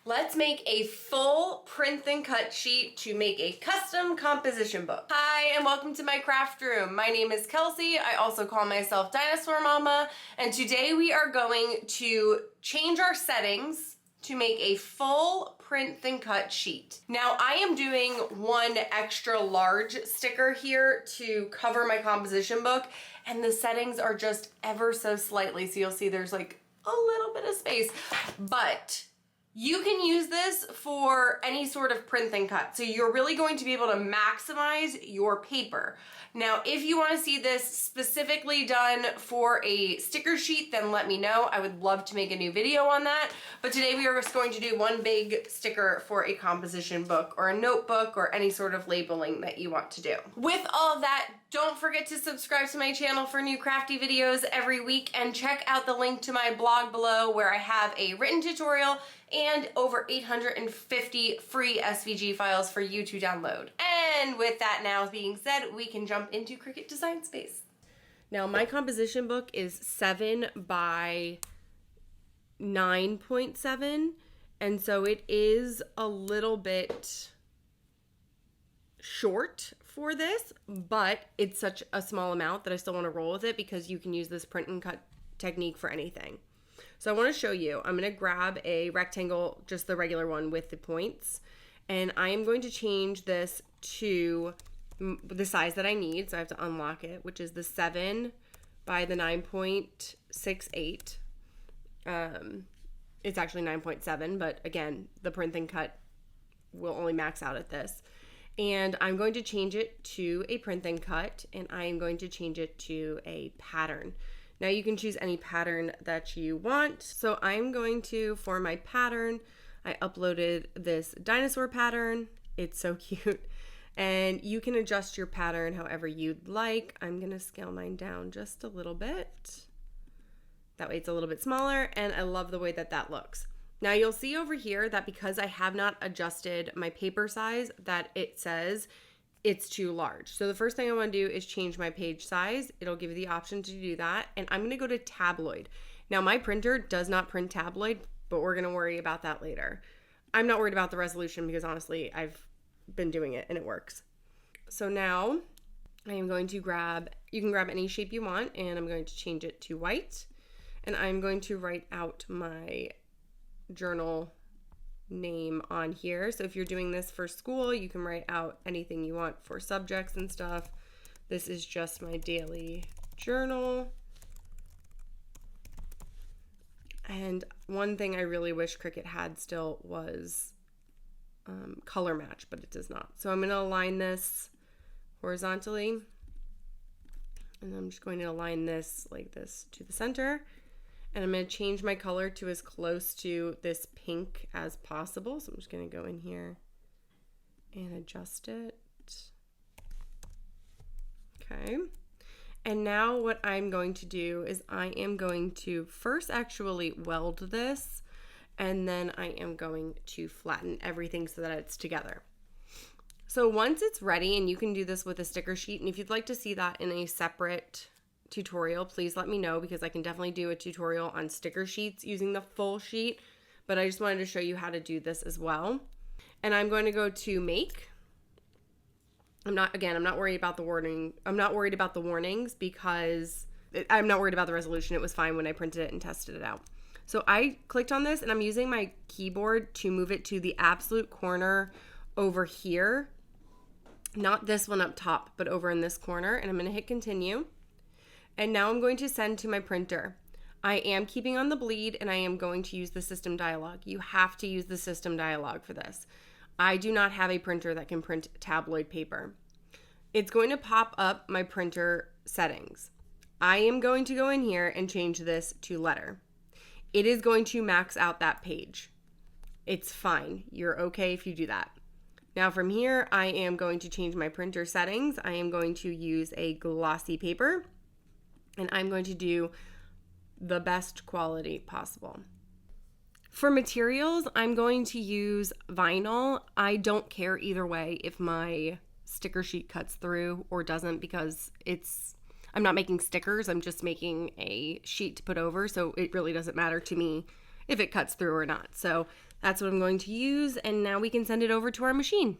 Let's make a full print then cut sheet to make a custom composition book. Hi, and welcome to my craft room. My name is Kelsey. I also call myself Dinosaur Mama, and today we are going to change our settings to make a full print then cut sheet. Now I am doing one extra large sticker here to cover my composition book, and the settings are just ever so slightly, so you'll see there's like a little bit of space, but you can use this for any sort of print then cut. So you're really going to be able to maximize your paper. Now, if you want to see this specifically done for a sticker sheet, then let me know. I would love to make a new video on that. But today we are just going to do one big sticker for a composition book or a notebook or any sort of labeling that you want to do. With all of that, don't forget to subscribe to my channel for new crafty videos every week, and check out the link to my blog below where I have a written tutorial and over 850 free SVG files for you to download. And with that now being said, we can jump into Cricut Design Space. Now my composition book is 7 by 9.7, and so it is a little bit short for this, but it's such a small amount that I still want to roll with it because you can use this print and cut technique for anything. So I want to show you. I'm going to grab a rectangle, just the regular one with the points, and I am going to change this to the size that I need. So I have to unlock it, which is the 7 by the 9.68. It's actually 9.7, but again, the print then cut will only max out at this. And I'm going to change it to a print then cut, and I am going to change it to a pattern. Now you can choose any pattern that you want. So I'm going to, for my pattern, I uploaded this dinosaur pattern. It's so cute. And you can adjust your pattern however you'd like. I'm gonna scale mine down just a little bit. That way it's a little bit smaller, and I love the way that that looks. Now you'll see over here that because I have not adjusted my paper size, that it says it's too large. So the first thing I want to do is change my page size. It'll give you the option to do that, and I'm going to go to tabloid. Now my printer does not print tabloid, but we're going to worry about that later. I'm not worried about the resolution because honestly I've been doing it and it works. So now I am going to you can grab any shape you want, and I'm going to change it to white, and I'm going to write out my journal name on here. So if you're doing this for school, you can write out anything you want for subjects and stuff. This is just my daily journal. And one thing I really wish Cricut had still was color match, but it does not. So I'm going to align this horizontally, and I'm just going to align this like this to the center. And I'm going to change my color to as close to this pink as possible. So I'm just going to go in here and adjust it. Okay. And now what I'm going to do is I am going to first actually weld this, and then I am going to flatten everything so that it's together. So once it's ready, and you can do this with a sticker sheet, and if you'd like to see that in a separate tutorial, please let me know, because I can definitely do a tutorial on sticker sheets using the full sheet, but I just wanted to show you how to do this as well. And I'm going to go to make. I'm not worried about the warning. I'm not worried about the warnings because I'm not worried about the resolution. It was fine when I printed it and tested it out. So I clicked on this, and I'm using my keyboard to move it to the absolute corner over here. Not this one up top, but over in this corner, and I'm going to hit continue. And now I'm going to send to my printer. I am keeping on the bleed, and I am going to use the system dialog. You have to use the system dialog for this. I do not have a printer that can print tabloid paper. It's going to pop up my printer settings. I am going to go in here and change this to letter. It is going to max out that page. It's fine. You're okay if you do that. Now from here, I am going to change my printer settings. I am going to use a glossy paper, and I'm going to do the best quality possible. For materials, I'm going to use vinyl. I don't care either way if my sticker sheet cuts through or doesn't, because I'm not making stickers, I'm just making a sheet to put over, so it really doesn't matter to me if it cuts through or not. So That's what I'm going to use, and now we can send it over to our machine.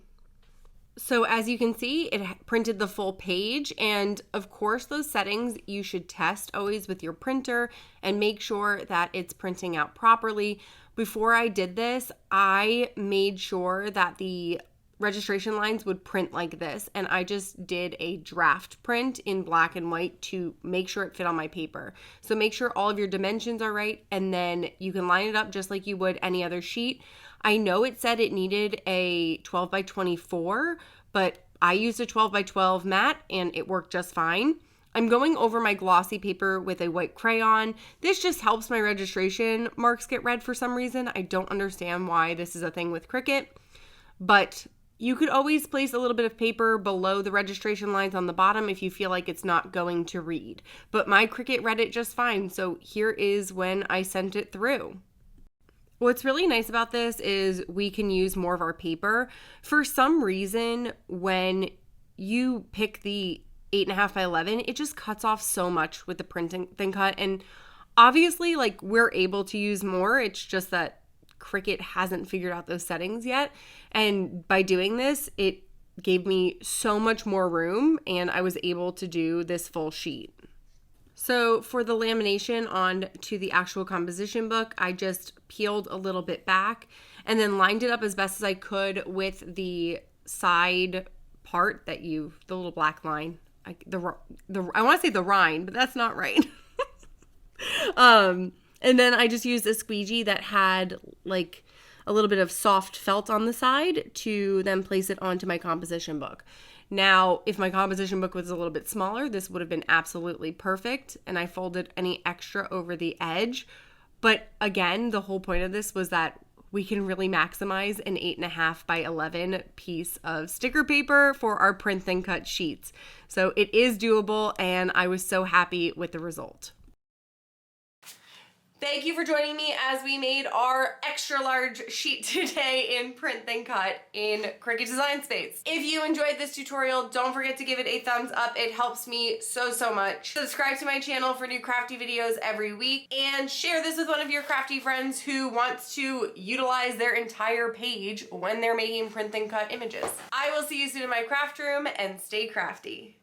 So as you can see, it printed the full page, and of course those settings you should test always with your printer and make sure that it's printing out properly. Before I did this, I made sure that the registration lines would print like this, and I just did a draft print in black and white to make sure it fit on my paper. So make sure all of your dimensions are right, and then you can line it up just like you would any other sheet. I know it said it needed a 12 by 24, but I used a 12 by 12 mat and it worked just fine. I'm going over my glossy paper with a white crayon. This just helps my registration marks get read for some reason. I don't understand why this is a thing with Cricut, but you could always place a little bit of paper below the registration lines on the bottom if you feel like it's not going to read. But my Cricut read it just fine, so here is when I sent it through. What's really nice about this is we can use more of our paper. For some reason, when you pick the 8.5 by 11, it just cuts off so much with the Print Then Cut. And obviously, like, we're able to use more. It's just that Cricut hasn't figured out those settings yet. And by doing this, it gave me so much more room, and I was able to do this full sheet. So for the lamination on to the actual composition book, I just peeled a little bit back and then lined it up as best as I could with the side part that the little black line. I want to say the rind, but that's not right. And then I just used a squeegee that had like a little bit of soft felt on the side to then place it onto my composition book. Now, if my composition book was a little bit smaller, this would have been absolutely perfect, and I folded any extra over the edge. But again, the whole point of this was that we can really maximize an 8.5 by 11 piece of sticker paper for our Print Then Cut sheets. So it is doable, and I was so happy with the result. Thank you for joining me as we made our extra large sheet today in Print Then Cut in Cricut Design Space. If you enjoyed this tutorial, don't forget to give it a thumbs up. It helps me so much. Subscribe to my channel for new crafty videos every week, and share this with one of your crafty friends who wants to utilize their entire page when they're making Print Then Cut images. I will see you soon in my craft room, and stay crafty.